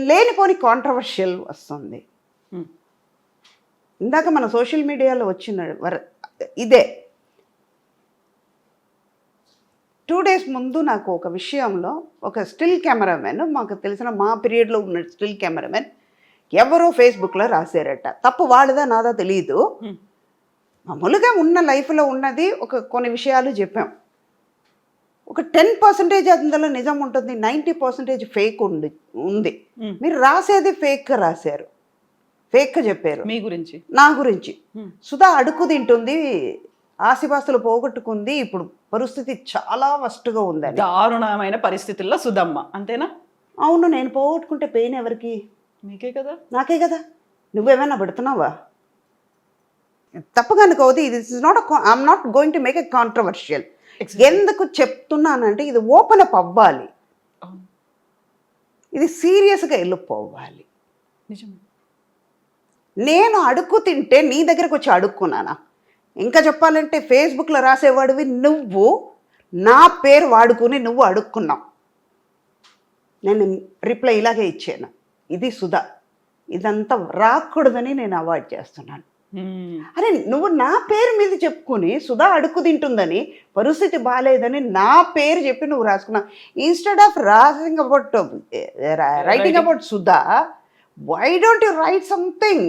లేనిపోని కాంట్రవర్షియల్ వస్తుంది. ఇందాక మన సోషల్ మీడియాలో వచ్చిన ఇదే 2 days ముందు నాకు ఒక విషయంలో ఒక స్టిల్ కెమెరామెన్, మాకు తెలిసిన మా పీరియడ్లో ఉన్న స్టిల్ కెమెరామెన్ ఎవరో ఫేస్బుక్లో రాశారట. తప్పు వాడిదా నాదా తెలియదు. మామూలుగా ఉన్న లైఫ్లో ఉన్నది కొన్ని విషయాలు చెప్పాం. ఒక 10% అందులో నిజం ఉంటుంది, 90% ఫేక్ ఉంది. మీరు రాసేది ఫేక్గా రాశారు, ఫేక్గా చెప్పారు మీ గురించి, నా గురించి. సుధా అడుగు తింటుంది, ఆస్తిపాస్తులు పోగొట్టుకుంది, ఇప్పుడు పరిస్థితి చాలా వర్స్ట్గా ఉందని. దారుణమైన పరిస్థితుల్లో సుధమ్మ, అంతేనా? అవును. నేను పోగొట్టుకుంటే పెయిన్ ఎవరికి? మీకే కదా, నాకే కదా. నువ్వేమైనా పెడుతున్నావా? తప్పుగా అనుకోవద్దు. ఇది is not I'm not going to make a controversial. ఎందుకు చెప్తున్నానంటే ఇది ఓపెన్ అప్ అవ్వాలి, ఇది సీరియస్గా వెళ్ళిపోవాలి. నిజమే. నేను అడుక్కు తింటే నీ దగ్గరకు వచ్చి అడుక్కున్నానా? ఇంకా చెప్పాలంటే ఫేస్బుక్లో రాసేవాడివి నువ్వు, నా పేరు వాడుకుని నువ్వు అడుక్కున్నావు. నేను రిప్లై ఇలాగే ఇచ్చాను, ఇది సుధా, ఇదంతా రాకూడదని నేను అవాయిడ్ చేస్తున్నాను. అరే నువ్వు నా పేరు మీద చెప్పుకుని సుధా అడుక్కు తింటుందని, పరిస్థితి బాగాలేదని నా పేరు చెప్పి నువ్వు రాసుకున్నావు. Instead of writing about Sudha, why don't you write something?